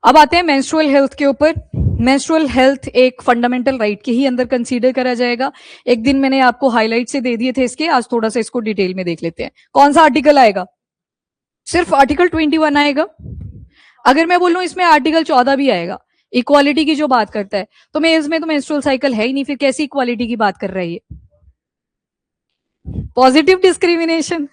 अब आते हैं मेंस्ट्रुअल हेल्थ के ऊपर। मेंस्ट्रुअल हेल्थ एक फंडामेंटल राइट के ही अंदर कंसीडर करा जाएगा। एक दिन मैंने आपको हाईलाइट से दे दिए थे इसके, आज थोड़ा सा इसको डिटेल में देख लेते हैं। कौन सा आर्टिकल आएगा? सिर्फ आर्टिकल 21 आएगा। अगर मैं बोलूं इसमें आर्टिकल 14 भी आएगा, इक्वालिटी की जो बात करता है, तो मेल्स में तो मेंस्ट्रुअल साइकिल है ही नहीं, फिर कैसी इक्वालिटी की बात कर रही है? पॉजिटिव डिस्क्रिमिनेशन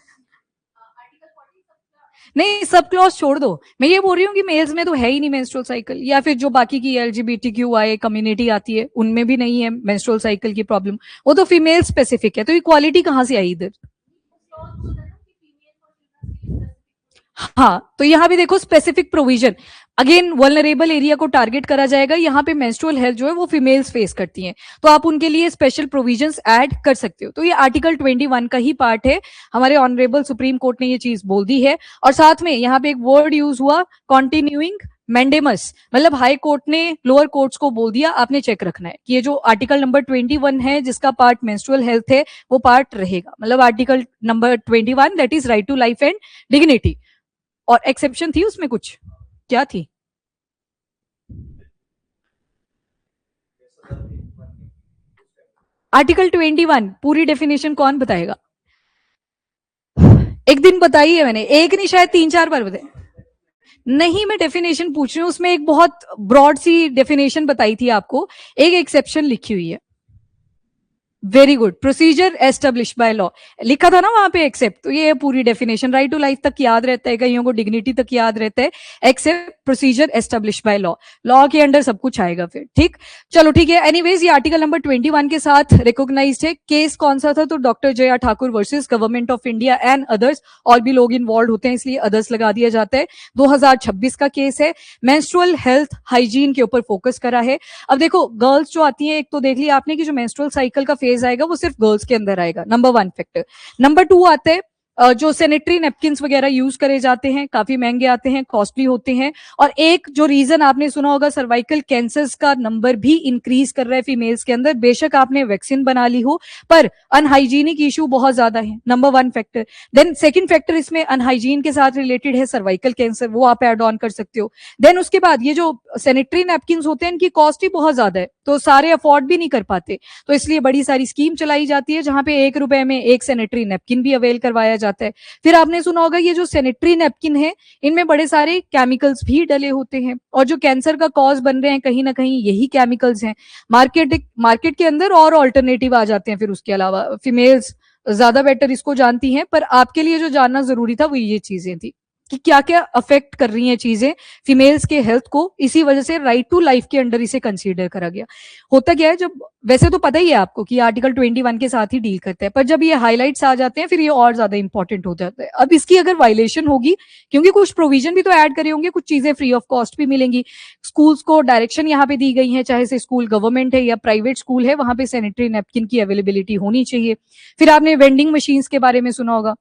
नहीं, सब क्लॉज छोड़ दो। मैं ये बोल रही हूँ कि मेल्स में तो है ही नहीं मेंस्ट्रुअल साइकिल, या फिर जो बाकी की LGBTQI कम्युनिटी आती है उनमें भी नहीं है मेंस्ट्रुअल साइकिल की प्रॉब्लम, वो तो फीमेल स्पेसिफिक है। तो इक्वालिटी कहां से आई इधर? हाँ, तो यहाँ भी देखो specific provision, again vulnerable area को टारगेट करा जाएगा। यहाँ पे मेंस्ट्रुअल हेल्थ जो है वो फीमेल्स फेस करती हैं, तो आप उनके लिए स्पेशल प्रोविजंस ऐड कर सकते हो। तो ये आर्टिकल 21 का ही पार्ट है। हमारे ऑनरेबल सुप्रीम कोर्ट ने ये चीज बोल दी है। और साथ में यहाँ पे एक वर्ड यूज हुआ, कॉन्टिन्यूइंग मैंडेमस, मतलब हाई कोर्ट ने लोअर कोर्ट्स को बोल दिया आपने चेक रखना है कि ये जो आर्टिकल नंबर 21 है जिसका पार्ट मेंस्ट्रुअल हेल्थ है वो पार्ट रहेगा। मतलब article number 21 that is right to life and dignity. और एक्सेप्शन थी उसमें कुछ, क्या थी? आर्टिकल 21 पूरी डेफिनेशन कौन बताएगा? एक दिन बताई है मैंने, एक नहीं शायद 3-4 बार बताई। नहीं, मैं डेफिनेशन पूछ रही हूँ, उसमें एक बहुत ब्रॉड सी डेफिनेशन बताई थी आपको, एक एक्सेप्शन लिखी हुई है। Very good, procedure establish by law लिखा था ना वहां पे एक्सेप्ट, तो ये पूरी डेफिनेशन। राइट टू लाइफ तक याद रहता है, कईयों को डिग्निटी तक याद रहता है, except procedure establish by law, law के अंडर सब कुछ आएगा फिर। ठीक, चलो ठीक है। एनीवेज ये आर्टिकल नंबर 21 के साथ रिकॉग्नाइज्ड है। केस कौन सा था? तो doctor Jaya Thakur versus government of India and others, और भी लोग इन्वॉल्व होते हैं इसलिए अदर्स लगा दिया जाता है। 2026 का केस है। मेंस्ट्रुअल हेल्थ हाइजीन के ऊपर फोकस करा है। अब देखो गर्ल्स जो आती हैं, एक तो देख लिया आपने कि जो मेंस्ट्रुअल साइकिल का फेज आएगा वो सिर्फ गर्ल्स के अंदर आएगा, नंबर 1 फैक्टर। नंबर 2 आते हैं जो सैनिटरी नैपकिन्स वगैरह यूज करे जाते हैं, काफी महंगे आते हैं, कॉस्टली होते हैं। और एक जो रीजन आपने सुना होगा, सर्वाइकल कैंसर्स का नंबर भी इंक्रीज कर रहा है फीमेल्स के अंदर। बेशक आपने वैक्सीन बना ली हो, पर अनहाइजीनिक इशू बहुत ज्यादा है, number 1 factor. Then second factor इसमें अनहाइजीन के साथ रिलेटेड है सर्वाइकल कैंसर, वो आप एड ऑन कर सकते हो। देन उसके बाद ये जो सैनिटरी नैपकिन्स होते हैं इनकी कॉस्ट ही बहुत ज्यादा है, तो सारे अफोर्ड भी नहीं कर पाते, तो इसलिए बड़ी सारी स्कीम चलाई जाती है जहां पे 1 रुपए में एक सैनिटरी नैपकिन भी अवेल करवाया जाता है। फिर आपने सुना होगा ये जो सैनिटरी नैपकिन है इनमें बड़े सारे केमिकल्स भी डले होते हैं, और जो कैंसर का कॉज बन रहे हैं कहीं ना कहीं यही केमिकल्स हैं। मार्केट के अंदर और ऑल्टरनेटिव आ जाते हैं। फिर उसके अलावा फीमेल्स ज्यादा बेटर इसको जानती हैं, पर आपके लिए जो जानना जरूरी था वो ये चीजें थी कि क्या क्या अफेक्ट कर रही हैं चीजें फीमेल्स के हेल्थ को। इसी वजह से राइट टू लाइफ के अंडर इसे कंसीडर करा गया। होता क्या है, जब वैसे तो पता ही है आपको कि आर्टिकल 21 के साथ ही डील करते हैं, पर जब ये हाईलाइट्स आ जाते हैं फिर ये और ज्यादा इंपॉर्टेंट हो जाता है। अब इसकी अगर वायलेशन होगी, क्योंकि कुछ प्रोविजन भी तो ऐड करे होंगे, कुछ चीजें फ्री ऑफ कॉस्ट भी मिलेंगी। स्कूल्स को डायरेक्शन यहाँ पे दी गई है, चाहे से स्कूल गवर्नमेंट है या प्राइवेट स्कूल है, वहां पे सैनिटरी नैपकिन की अवेलेबिलिटी होनी चाहिए। फिर आपने वेंडिंग मशीन के बारे में सुना होगा,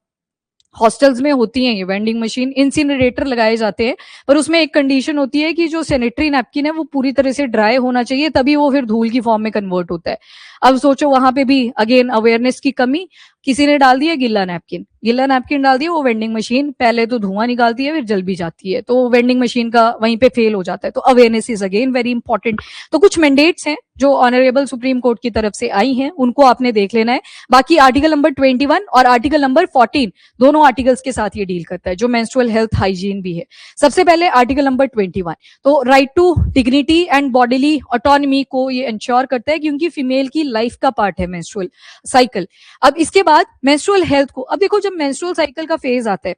हॉस्टल्स में होती हैं ये वेंडिंग मशीन, इंसिनरेटर लगाए जाते हैं, पर उसमें एक कंडीशन होती है कि जो सैनिटरी नैपकिन है वो पूरी तरह से ड्राई होना चाहिए, तभी वो फिर धूल की फॉर्म में कन्वर्ट होता है। अब सोचो वहां पे भी अगेन अवेयरनेस की कमी, किसी ने डाल दिया गिल्ला नैपकिन डाल दिया, वो वेंडिंग मशीन पहले तो धुआं निकालती है फिर जल भी जाती है, तो वेंडिंग मशीन का वहीं पे फेल हो जाता है। तो awareness is again very important. तो कुछ मैंडेट्स हैं जो ऑनरेबल सुप्रीम कोर्ट की तरफ से आई हैं, उनको आपने देख लेना है। बाकी आर्टिकल नंबर 21 और आर्टिकल नंबर 14 दोनों आर्टिकल्स के साथ ये डील करता है, जो मेंस्ट्रुअल हेल्थ हाइजीन भी है। सबसे पहले आर्टिकल नंबर 21, तो right to dignity and bodily autonomy को ये इंश्योर करता है, क्योंकि फीमेल की लाइफ का पार्ट है मेंस्ट्रुअल साइकिल। अब इसके बाद मेंस्ट्रुअल हेल्थ को, अब देखो जब मेंस्ट्रुअल साइकिल का फेज आता है,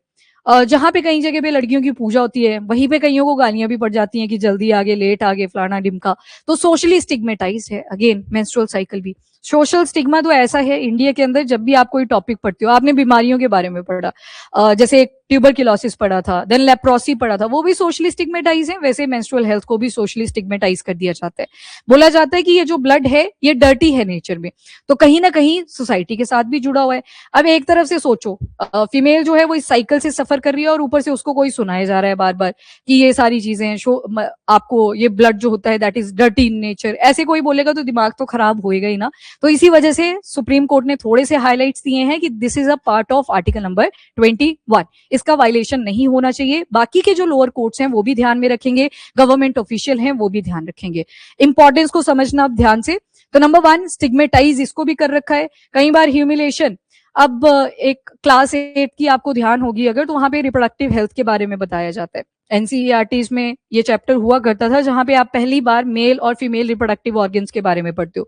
जहां पे कई जगह पे लड़कियों की पूजा होती है, वहीं पे कईयों को गालियां भी पड़ जाती हैं कि जल्दी आगे लेट आगे फलाना डिमका, तो सोशली स्टिग्मेटाइज है अगेन मेंस्ट्रुअल साइकिल भी। सोशल स्टिग्मा तो ऐसा है इंडिया के अंदर, जब भी आप कोई टॉपिक पढ़ते हो, आपने बीमारियों के बारे में पढ़ा, जैसे एक ट्यूबरक्लोसिस पढ़ा था, देन लेप्रोसी पढ़ा था, वो भी सोशली स्टिग्मेटाइज है। वैसे मेंस्ट्रुअल हेल्थ को भी सोशली स्टिग्मेटाइज कर दिया जाता है। बोला जाता है कि ये जो ब्लड है ये डर्टी है नेचर में, तो कहीं ना कहीं सोसाइटी के साथ भी जुड़ा हुआ है। अब एक तरफ से सोचो, फीमेल जो है वो इस साइकिल से सफर कर रही है, और ऊपर से उसको कोई सुनाया जा रहा है बार बार कि ये सारी चीजें आपको ये ब्लड जो होता है that is dirty in nature. ऐसे कोई बोलेगा तो दिमाग तो खराब होएगा ही ना। तो इसी वजह से सुप्रीम कोर्ट ने थोड़े से हाईलाइट्स दिए हैं कि this is a part of article number 21, इसका वायलेशन नहीं होना चाहिए। बाकी के जो लोअर कोर्ट्स हैं वो भी ध्यान में रखेंगे, गवर्नमेंट ऑफिशियल हैं वो भी ध्यान रखेंगे। इंपॉर्टेंस को समझना अब ध्यान से। तो नंबर 1 स्टिग्मेटाइज इसको भी कर रखा है, कई बार ह्यूमिलेशन। अब एक क्लास 8 की आपको ध्यान होगी अगर, तो वहां पे रिप्रोडक्टिव हेल्थ के बारे में बताया जाता है। एनसीईआरटीज में ये चैप्टर हुआ करता था जहां पे आप पहली बार मेल और फीमेल रिप्रोडक्टिव ऑर्गन्स के बारे में पढ़ते हो।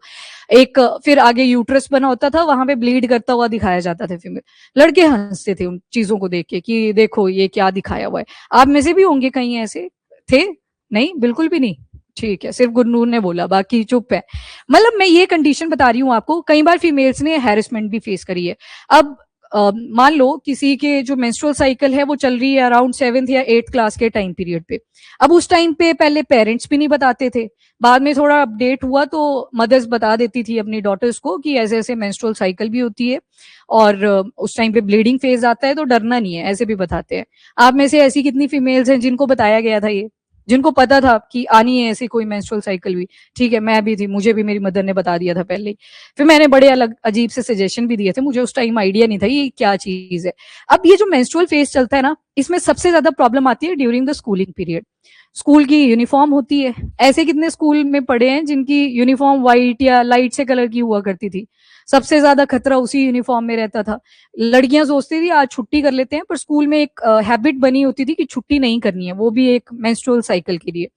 एक फिर आगे यूट्रस बना होता था, वहां पे ब्लीड करता हुआ दिखाया जाता था फीमेल। लड़के हंसते थे उन चीजों को देख के कि देखो ये क्या दिखाया हुआ है। आप में से भी होंगे कहीं ऐसे थे? नहीं, बिल्कुल भी नहीं। ठीक है, सिर्फ गुरनूर ने बोला, बाकी चुप है। मतलब मैं ये कंडीशन बता रही हूँ आपको, कई बार फीमेल्स ने हैरेसमेंट भी फेस करी है। अब मान लो किसी के जो मेंस्ट्रुअल साइकिल है वो चल रही है अराउंड 7th या 8th क्लास के टाइम पीरियड पे। अब उस टाइम पे पहले पेरेंट्स भी नहीं बताते थे, बाद में थोड़ा अपडेट हुआ तो मदर्स बता देती थी अपनी डॉटर्स को कि ऐसे ऐसे मेंस्ट्रुअल साइकिल भी होती है और उस टाइम पे ब्लीडिंग फेज आता है, तो डरना नहीं है, ऐसे भी बताते हैं। आप में से ऐसी कितनी फीमेल्स हैं जिनको बताया गया था ये, जिनको पता था कि आनी है ऐसी कोई मेंस्ट्रुअल साइकिल भी? ठीक है, मैं भी थी, मुझे भी मेरी मदर ने बता दिया था पहले ही। फिर मैंने बड़े अलग अजीब से सजेशन भी दिए थे, मुझे उस टाइम आइडिया नहीं था ये क्या चीज है। अब ये जो मेंस्ट्रुअल फेज चलता है ना, इसमें सबसे ज्यादा प्रॉब्लम आती है during the schooling period. School की यूनिफॉर्म होती है, ऐसे कितने स्कूल में पढ़े हैं जिनकी यूनिफॉर्म व्हाइट या लाइट से कलर की हुआ करती थी? सबसे ज्यादा खतरा उसी यूनिफॉर्म में रहता था। लड़कियां सोचती थी आज छुट्टी कर लेते हैं, पर स्कूल में एक हैबिट बनी होती थी कि छुट्टी नहीं करनी है, वो भी एक मेंस्ट्रुअल साइकिल के लिए।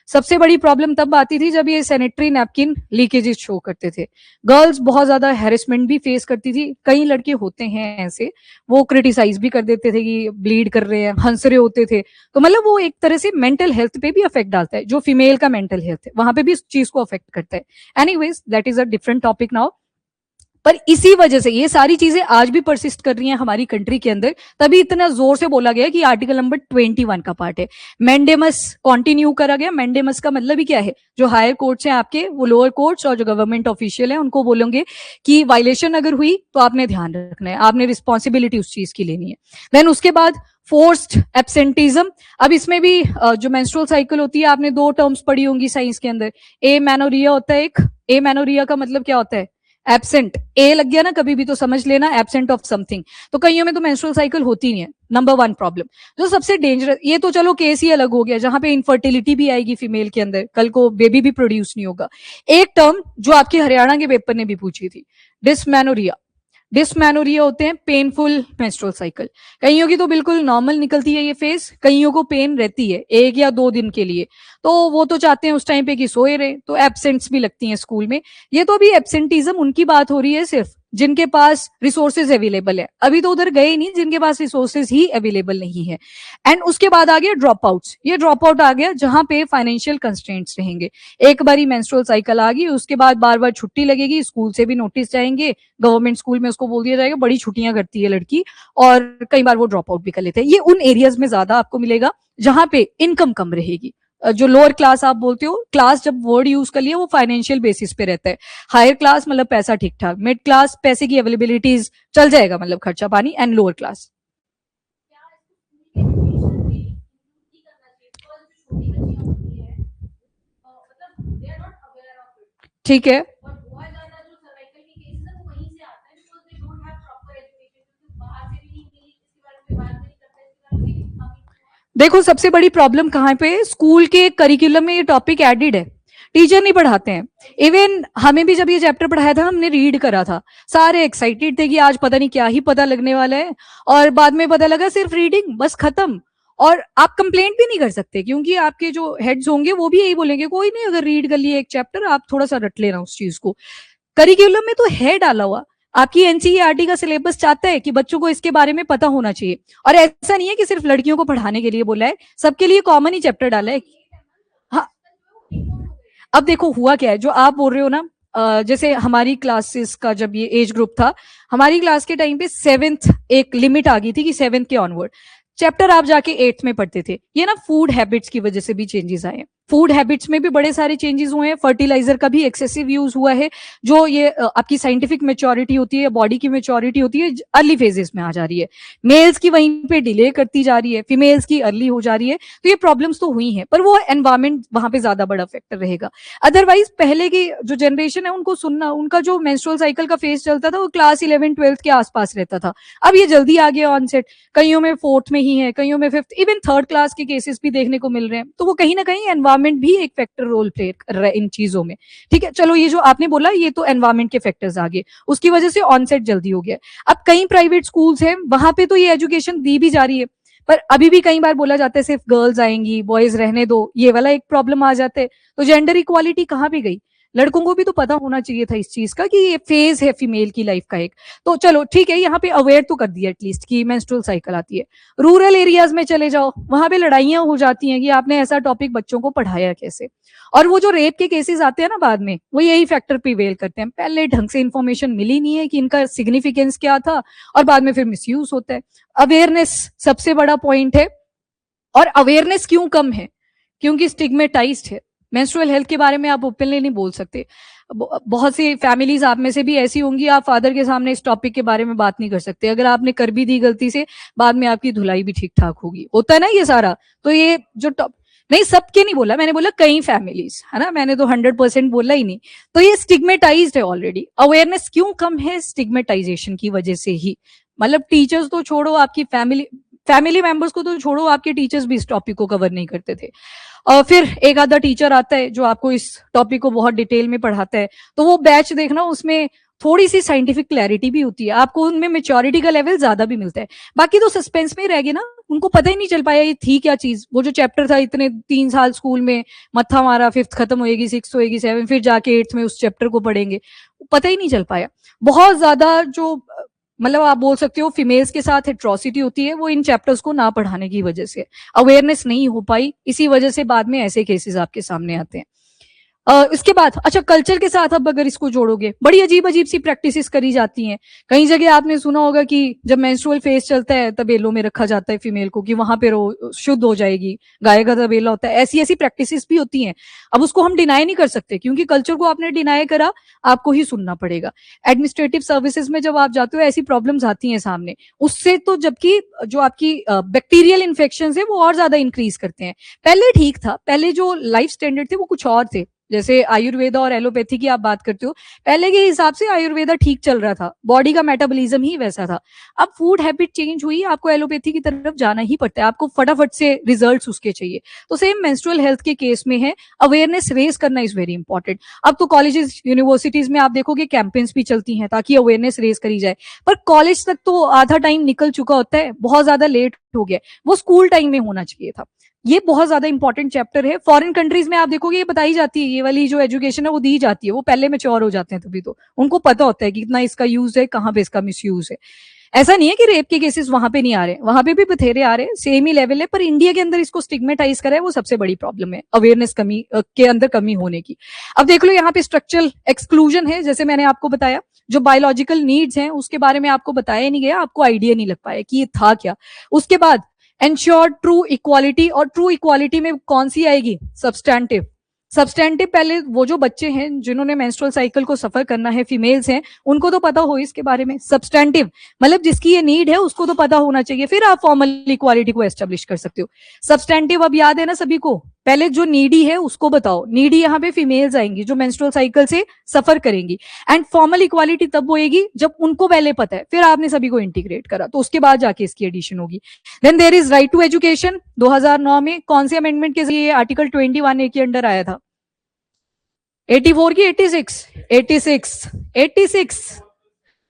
सबसे बड़ी प्रॉब्लम तब आती थी जब ये सैनिटरी नैपकिन लीकेजेस शो करते थे। गर्ल्स बहुत ज्यादा हैरेसमेंट भी फेस करती थी। कई लड़के होते हैं ऐसे, वो क्रिटिसाइज भी कर देते थे कि ब्लीड कर रहे हैं, हंस रहे होते थे। तो मतलब वो एक तरह से मेंटल हेल्थ पे भी अफेक्ट डालता है, जो फीमेल का मेंटल हेल्थ है वहां पे भी इस चीज को अफेक्ट करता है। Anyways that is a different topic now. पर इसी वजह से ये सारी चीजें आज भी परसिस्ट कर रही हैं हमारी कंट्री के अंदर, तभी इतना जोर से बोला गया कि आर्टिकल नंबर 21 का पार्ट है। मैंडेमस कंटिन्यू करा गया। मैंडेमस का मतलब ही क्या है? जो हायर कोर्ट्स हैं आपके, वो लोअर कोर्ट्स और जो गवर्नमेंट ऑफिशियल है उनको बोलेंगे कि वायलेशन अगर हुई तो आपने ध्यान रखना है, आपने रिस्पॉन्सिबिलिटी उस चीज की लेनी है। देन उसके बाद फोर्स्ड एब्सेंटिज्म। अब इसमें भी जो मेंस्ट्रुअल साइकिल होती है, आपने 2 टर्म्स पढ़ी होंगी साइंस के अंदर। ए मैनोरिया होता है एक। ए मैनोरिया का मतलब क्या होता है? एब्सेंट। ए लग गया ना कभी भी तो समझ लेना एब्सेंट ऑफ समथिंग। तो कईयों में तो मेंस्ट्रुअल साइकिल होती नहीं है। Number 1 problem. जो सबसे डेंजरस, ये तो चलो केस ही अलग हो गया जहां पे इनफर्टिलिटी भी आएगी फीमेल के अंदर, कल को बेबी भी प्रोड्यूस नहीं होगा। एक टर्म जो आपके हरियाणा के पेपर ने भी पूछी थी, डिस्मेनोरिया। डिस्मेनोरिया होते हैं पेनफुल मेंस्ट्रुअल साइकिल। कईयों की तो बिल्कुल नॉर्मल निकलती है ये फेस, कईयों को पेन रहती है 1 या 2 दिन के लिए, तो वो तो चाहते हैं उस टाइम पे कि सोए रहे, तो एब्सेंट्स भी लगती हैं स्कूल में। ये तो अभी एब्सेंटिज्म उनकी बात हो रही है सिर्फ जिनके पास रिसोर्सेज अवेलेबल है, अभी तो उधर गए नहीं जिनके पास रिसोर्सेज ही अवेलेबल नहीं है। एंड उसके बाद आ गया ड्रॉप आउट्स। ये ड्रॉप आउट आ गया जहां पे फाइनेंशियल कंस्ट्रेंट्स रहेंगे। एक बारी मेंस्ट्रुअल साइकिल आ गई, उसके बाद बार बार छुट्टी लगेगी, स्कूल से भी नोटिस जाएंगे, गवर्नमेंट स्कूल में उसको बोल दिया जाएगा बड़ी छुट्टियां करती है लड़की, और कई बार वो ड्रॉप आउट भी कर लेते हैं। ये उन एरियाज में ज्यादा आपको मिलेगा जहां पे इनकम कम रहेगी। जो लोअर क्लास आप बोलते हो, क्लास जब वर्ड यूज कर लिया वो फाइनेंशियल बेसिस पे रहता है। हायर क्लास मतलब पैसा ठीक ठाक, मिड क्लास पैसे की अवेलेबिलिटीज चल जाएगा, मतलब खर्चा पानी, एंड लोअर क्लास। ठीक है, देखो सबसे बड़ी प्रॉब्लम कहां पे, स्कूल के करिकुलम में ये टॉपिक एडेड है, टीचर नहीं पढ़ाते हैं। इवन हमें भी जब ये चैप्टर पढ़ाया था हमने रीड करा था, सारे एक्साइटेड थे कि आज पता नहीं क्या ही पता लगने वाला है, और बाद में पता लगा सिर्फ रीडिंग, बस खत्म। और आप कंप्लेंट भी नहीं कर सकते क्योंकि आपके जो हेड्स होंगे वो भी यही बोलेंगे कोई नहीं, अगर रीड कर लिए एक चैप्टर आप थोड़ा सा रट लेना उस चीज को। करिकुलम में तो है डाला हुआ, आपकी एनसीईआरटी का सिलेबस चाहता है कि बच्चों को इसके बारे में पता होना चाहिए, और ऐसा नहीं है कि सिर्फ लड़कियों को पढ़ाने के लिए बोला है, सबके लिए कॉमन ही चैप्टर डाला है। हाँ, अब देखो हुआ क्या है, जो आप बोल रहे हो ना, जैसे हमारी क्लासेस का जब ये एज ग्रुप था, हमारी क्लास के टाइम पे 7th एक लिमिट आ गई थी कि 7th के ऑनवर्ड, चैप्टर आप जाके 8th में पढ़ते थे। ये ना फूड हैबिट्स की वजह से भी चेंजेस आए हैं। फूड हैबिट्स में भी बड़े सारे चेंजेस हुए हैं। फर्टिलाइजर का भी एक्सेसिव यूज हुआ है। जो ये आपकी साइंटिफिक मेच्योरिटी होती है, बॉडी की मेच्योरिटी होती है, अर्ली फेजेस में आ जा रही है। मेल्स की वहीं पे डिले करती जा रही है, फीमेल्स की अर्ली हो जा रही है। तो ये प्रॉब्लम्स तो हुई हैं, पर वो एनवायरमेंट वहां पे ज्यादा बड़ा फैक्टर रहेगा। अदरवाइज पहले की जो जनरेशन है उनको सुनना, उनका जो मेंस्ट्रुअल साइकिल का फेज चलता था वो क्लास 11-12 के आसपास रहता था। अब ये जल्दी आ गया ऑनसेट, कईयों में 4th में ही है, कईयों में 5th, इवन 3rd क्लास के केसेस भी देखने को मिल रहे हैं। तो वो कहीं ना कहीं एनवायरमेंट भी एक फैक्टर रोल प्ले कर रहा है इन चीजों में। ठीक है, चलो ये जो आपने बोला ये तो एनवायरमेंट के फैक्टर्स आ गए, उसकी वजह से ऑनसेट जल्दी हो गया। अब कई प्राइवेट स्कूल्स हैं, वहां पे तो ये एजुकेशन दी भी जा रही है, पर अभी भी कई बार बोला जाता है सिर्फ गर्ल्स आएंगी, बॉयज रहने दो, ये वाला एक प्रॉब्लम आ जाता है। तो जेंडर इक्वालिटी कहाँ भी गई? लड़कों को भी तो पता होना चाहिए था इस चीज का कि ये फेज है फीमेल की लाइफ का एक। तो चलो ठीक है, यहाँ पे अवेयर तो कर दिया एटलीस्ट कि मेंस्ट्रुअल साइकिल आती है। रूरल एरियाज में चले जाओ, वहां पे लड़ाइयां हो जाती हैं कि आपने ऐसा टॉपिक बच्चों को पढ़ाया कैसे। और वो जो रेप के केसेस आते हैं ना बाद में, वो यही फैक्टर प्रिवेल करते हैं, पहले ढंग से इंफॉर्मेशन मिली नहीं है कि इनका सिग्निफिकेंस क्या था, और बाद में फिर मिसयूज होता है। अवेयरनेस सबसे बड़ा पॉइंट है। और अवेयरनेस क्यों कम है? क्योंकि स्टिग्मेटाइज्ड है। मेंस्ट्रुअल हेल्थ के बारे में आप ओपनली नहीं बोल सकते। बहुत सी फैमिलीज आप में से भी ऐसी होंगी, आप फादर के सामने इस टॉपिक के बारे में बात नहीं कर सकते। अगर आपने कर भी दी गलती से, बाद में आपकी धुलाई भी ठीक ठाक होगी, होता है ना ये सारा। तो ये जो नहीं, सबके नहीं बोला मैंने, बोला कई फैमिलीज, है ना, मैंने तो 100% बोला ही नहीं। तो ये स्टिग्मेटाइज्ड है ऑलरेडी। अवेयरनेस क्यों कम है? स्टिग्मेटाइजेशन की वजह से ही। मतलब टीचर्स तो छोड़ो, आपकी फैमिली मेंबर्स को तो छोड़ो, आपके टीचर्स भी इस टॉपिक को कवर नहीं करते थे। फिर एक आधा टीचर आता है जो आपको इस टॉपिक को बहुत डिटेल में पढ़ाता है, तो वो बैच देखना, उसमें थोड़ी सी साइंटिफिक क्लैरिटी भी होती है, आपको उनमें मेच्योरिटी का लेवल ज्यादा भी मिलता है। बाकी तो सस्पेंस में रह गए ना, उनको पता ही नहीं चल पाया ये थी क्या चीज। वो जो चैप्टर था, इतने 3 साल स्कूल में मत्था मारा, 5th खत्म होएगी, 6th होएगी, 7th, फिर जाके 8th में उस चैप्टर को पढ़ेंगे, पता ही नहीं चल पाया। बहुत ज्यादा जो मतलब आप बोल सकते हो फीमेल्स के साथ एट्रोसिटी होती है, वो इन चैप्टर्स को ना पढ़ाने की वजह से, अवेयरनेस नहीं हो पाई, इसी वजह से बाद में ऐसे केसेस आपके सामने आते हैं। इसके बाद अच्छा, कल्चर के साथ अब अगर इसको जोड़ोगे, बड़ी अजीब अजीब सी प्रैक्टिसेस करी जाती हैं। कई जगह आपने सुना होगा कि जब मेंस्ट्रुअल फेज चलता है तबेलों में रखा जाता है फीमेल को, कि वहां पे शुद्ध हो जाएगी, गाय का तबेला होता है, ऐसी ऐसी प्रैक्टिसेस भी होती हैं। अब उसको हम डिनाई नहीं कर सकते, क्योंकि कल्चर को आपने डिनाई करा, आपको ही सुनना पड़ेगा। एडमिनिस्ट्रेटिव सर्विसेज में जब आप जाते हो, ऐसी प्रॉब्लम्स आती हैं सामने, उससे तो जबकि जो आपकी बैक्टीरियल इन्फेक्शन है वो और ज्यादा इंक्रीज करते हैं। पहले ठीक था, पहले जो लाइफ स्टैंडर्ड थे वो कुछ और थे। जैसे आयुर्वेदा और एलोपैथी की आप बात करते हो, पहले के हिसाब से आयुर्वेदा ठीक चल रहा था, बॉडी का मेटाबॉलिज्म ही वैसा था। अब फूड हैबिट चेंज हुई, आपको एलोपैथी की तरफ जाना ही पड़ता है, आपको फटाफट से रिजल्ट्स उसके चाहिए। तो सेम मेंस्ट्रुअल हेल्थ के केस में है, अवेयरनेस रेज करना इज वेरी इंपॉर्टेंट। अब तो कॉलेजेस यूनिवर्सिटीज में आप देखोगे कैंपेन्स भी चलती हैं ताकि अवेयरनेस रेज करी जाए, पर कॉलेज तक तो आधा टाइम निकल चुका होता है, बहुत ज्यादा लेट हो गया। वो स्कूल टाइम में होना चाहिए था। ये बहुत ज्यादा इंपॉर्टेंट चैप्टर है। फॉरेन कंट्रीज में आप देखोगे ये बताई जाती है, ये वाली जो एजुकेशन है वो दी जाती है, वो पहले मैच्योर हो जाते हैं, तभी तो उनको पता होता है कि कितना इसका यूज है, कहाँ पे इसका मिसयूज है। ऐसा नहीं है कि रेप के केसेस वहां पे नहीं आ रहे, वहां पे भी बथेरे आ रहे हैं, सेम ही लेवल है, पर इंडिया के अंदर इसको स्टिग्मेटाइज करा है, वो सबसे बड़ी प्रॉब्लम है, अवेयरनेस कमी के अंदर कमी होने की। अब देख लो यहाँ पे स्ट्रक्चरल एक्सक्लूजन है, जैसे मैंने आपको बताया, जो बायोलॉजिकल नीड्स हैं उसके बारे में आपको बताया नहीं गया, आपको आइडिया नहीं लग पाया कि ये था क्या। उसके बाद एंश्योर ट्रू इक्वालिटी, और ट्रू इक्वालिटी में कौन सी आएगी? सब्सटैंटिव। सब्सटैंटिव पहले वो जो बच्चे हैं जिन्होंने मेंस्ट्रुअल साइकिल को सफर करना है, फीमेल्स हैं, उनको तो पता हो इसके बारे में। सब्सटैंटिव मतलब जिसकी ये नीड है उसको तो पता होना चाहिए, फिर आप फॉर्मल इक्वालिटी को एस्टेब्लिश कर सकते हो। सब्सटैंटिव अब याद है ना सभी को, पहले जो नीडी है उसको बताओ, नीडी यहाँ पे फीमेल्स आएंगी जो मेंस्ट्रुअल साइकिल से सफर करेंगी, एंड फॉर्मल इक्वालिटी तब होएगी जब उनको पहले पता है, फिर आपने सभी को इंटीग्रेट करा, तो उसके बाद जाके इसकी एडिशन होगी। Then there is right to education. 2009 में कौन से अमेंडमेंट के जरिए आर्टिकल 21A के अंडर आया था? 84 की 86? 86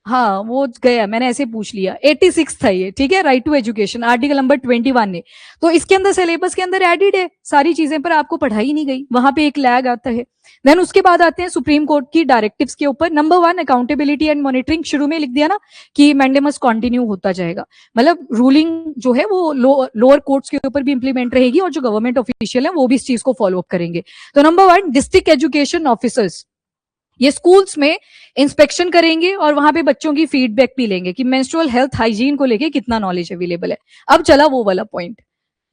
हाँ वो गया, मैंने ऐसे पूछ लिया, 86 था ये, ठीक है। Right to education article number 21 ने, तो इसके अंदर सिलेबस के अंदर एडिड है सारी चीजें, पर आपको पढ़ाई नहीं गई, वहां पे एक लैग आता है। देन उसके बाद आते हैं सुप्रीम कोर्ट की डायरेक्टिव्स के ऊपर। नंबर 1 अकाउंटेबिलिटी एंड मॉनिटरिंग, शुरू में लिख दिया ना कि मैंडेमस कंटिन्यू होता जाएगा, मतलब रूलिंग जो है वो लोअर कोर्ट्स के ऊपर भी इंप्लीमेंट रहेगी, और जो गवर्नमेंट ऑफिशियल है वो भी इस चीज को फॉलो अप करेंगे। तो नंबर 1 डिस्ट्रिक्ट एजुकेशन ऑफिसर्स, ये स्कूल्स में इंस्पेक्शन करेंगे और वहां पे बच्चों की फीडबैक भी लेंगे कि मेंस्ट्रुअल हेल्थ हाइजीन को लेके कितना नॉलेज अवेलेबल है। अब चला वो वाला पॉइंट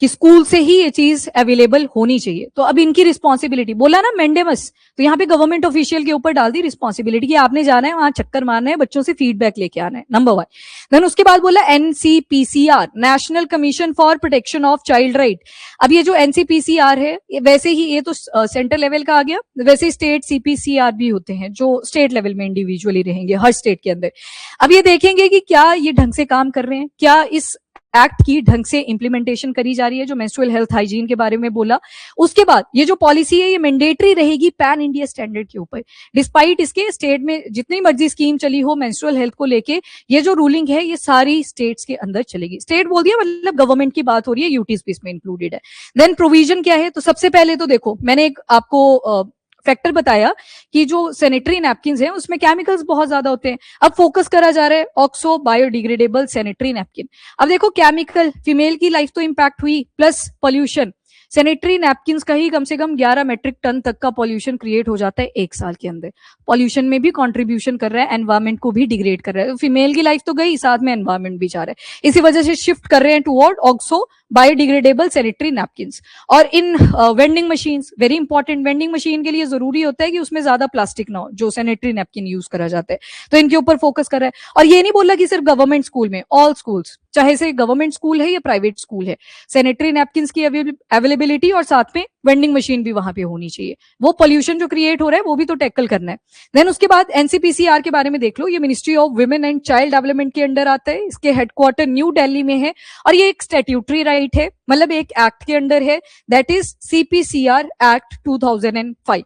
कि स्कूल से ही ये चीज अवेलेबल होनी चाहिए। तो अब इनकी रिस्पॉन्सिबिलिटी, बोला ना मेंडेमस, तो यहाँ पे गवर्नमेंट ऑफिशियल के ऊपर डाल दी रिस्पॉन्सिबिलिटी कि आपने जाना है वहां चक्कर मारना है, बच्चों से फीडबैक लेके आना है, नंबर 1। देन उसके बाद बोला NCPCR, national commission for protection of child right. अब ये जो एनसीपीसीआर है, वैसे ही ये तो सेंटर लेवल का आ गया, वैसे ही स्टेट सीपीसीआर भी होते हैं जो स्टेट लेवल में इंडिविजुअली रहेंगे हर स्टेट के अंदर। अब ये देखेंगे कि क्या ये ढंग से काम कर रहे हैं, क्या इस एक्ट की ढंग से इंप्लीमेंटेशन करी जा रही है, जो मेंस्ट्रुअल हेल्थ हाइजीन के बारे में बोला। उसके बाद ये जो पॉलिसी है ये मैंडेटरी रहेगी पैन इंडिया स्टैंडर्ड के ऊपर, डिस्पाइट इसके स्टेट में जितनी मर्जी स्कीम चली हो मेंस्ट्रुअल हेल्थ को लेके, ये जो रूलिंग है ये सारी स्टेट्स के अंदर चलेगी। स्टेट बोल दिया मतलब गवर्नमेंट की बात हो रही है, यूटीज भी इसमें इंक्लूडेड है। देन प्रोविजन क्या है, तो सबसे पहले तो देखो मैंने एक आपको फैक्टर बताया कि जो सैनिटरी नैपकिन हैं उसमें केमिकल्स बहुत ज्यादा होते हैं। अब फोकस करा जा रहा है ऑक्सो बायोडिग्रेडेबल सैनिटरी नैपकिन। अब देखो केमिकल, फीमेल की लाइफ तो इंपैक्ट हुई, प्लस पॉल्यूशन। सैनिटरी नैपकिन का ही कम से कम 11 मेट्रिक टन तक का पॉल्यूशन क्रिएट हो जाता है एक साल के अंदर। पॉल्यूशन में भी कंट्रीब्यूशन कर रहा है, एनवायरमेंट को भी डिग्रेड कर रहा है। फीमेल की लाइफ तो गई, साथ में एनवायरमेंट भी जा रहा है। इसी वजह से शिफ्ट कर रहे हैं toward oxo biodegradable sanitary napkins. और इन vending machines, very important, vending machine के लिए जरूरी होता है कि उसमें ज्यादा प्लास्टिक ना हो जो सैनिटरी नैपकिन यूज करा जाता है, तो इनके ऊपर फोकस कर रहा है। और ये नहीं बोला कि सिर्फ गवर्नमेंट स्कूल में, ऑल स्कूल्स, चाहे से गवर्नमेंट स्कूल है या प्राइवेट स्कूल है, सैनिटरी नैपकिन्स की अवेलेबिलिटी और साथ में वेंडिंग मशीन भी वहां पे होनी चाहिए। वो पोल्यूशन जो क्रिएट हो रहा है वो भी तो टैकल करना है। देन उसके बाद एनसीपीसीआर के बारे में देख लो, ये ministry of women and child development के अंडर आता है, इसके हेडक्वार्टर न्यू दिल्ली में है, और ये एक स्टैट्यूटरी राइट है, मतलब एक एक्ट के अंडर है, दैट इज सीपीसीआर एक्ट 2005।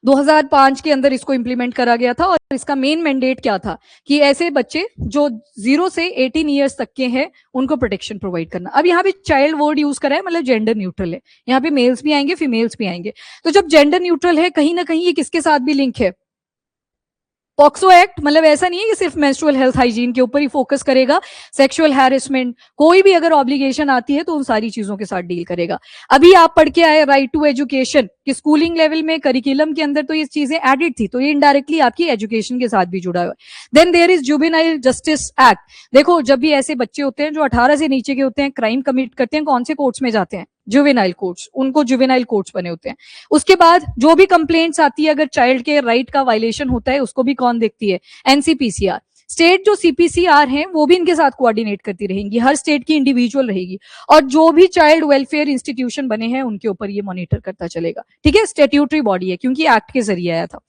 2005 के अंदर इसको इंप्लीमेंट करा गया था। और इसका मेन मैंडेट क्या था कि ऐसे बच्चे जो 0 से 18 ईयर्स तक के हैं उनको प्रोटेक्शन प्रोवाइड करना। अब यहाँ पे चाइल्ड वर्ड यूज करा है, मतलब जेंडर न्यूट्रल है, यहाँ पे मेल्स भी आएंगे फीमेल्स भी आएंगे। तो जब जेंडर न्यूट्रल है, कहीं ना कहीं ये किसके साथ भी लिंक है, पॉक्सो एक्ट। मतलब ऐसा नहीं है कि सिर्फ मेंस्ट्रुअल हेल्थ हाइजीन के ऊपर ही फोकस करेगा, सेक्सुअल हैरेसमेंट, कोई भी अगर ऑब्लिगेशन आती है तो उन सारी चीजों के साथ डील करेगा। अभी आप पढ़ के आए राइट टू एजुकेशन कि स्कूलिंग लेवल में करिकुलम के अंदर तो ये चीजें एडिड थी, तो ये इनडायरेक्टली आपकी एजुकेशन के साथ भी जुड़ा हुआ है। Then there is juvenile justice act. देखो जब भी ऐसे बच्चे होते हैं जो 18 से नीचे के होते हैं, क्राइम कमिट करते हैं, कौन से कोर्ट्स में जाते हैं, जुवेनाइल कोर्ट्स, उनको जुवेनाइल कोर्ट्स बने होते हैं। उसके बाद जो भी कंप्लेंट्स आती है अगर चाइल्ड के राइट का वायलेशन होता है, उसको भी कौन देखती है, एनसीपीसीआर। स्टेट जो सीपीसीआर हैं वो भी इनके साथ कोऑर्डिनेट करती रहेंगी, हर स्टेट की इंडिविजुअल रहेगी, और जो भी चाइल्ड वेलफेयर इंस्टीट्यूशन बने हैं उनके ऊपर ये मॉनिटर करता चलेगा। ठीक है, स्टैट्यूटरी बॉडी है क्योंकि एक्ट के जरिए आया था।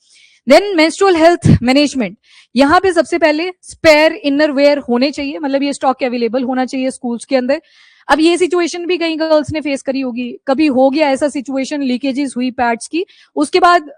देन मेंस्ट्रुअल हेल्थ मैनेजमेंट, यहाँ पे सबसे पहले स्पेयर इनर वेयर होने चाहिए, मतलब ये स्टॉक अवेलेबल होना चाहिए स्कूल्स के अंदर। अब ये सिचुएशन भी कई गर्ल्स ने फेस करी होगी, कभी हो गया ऐसा सिचुएशन, लीकेजेस हुई पैड्स की, उसके बाद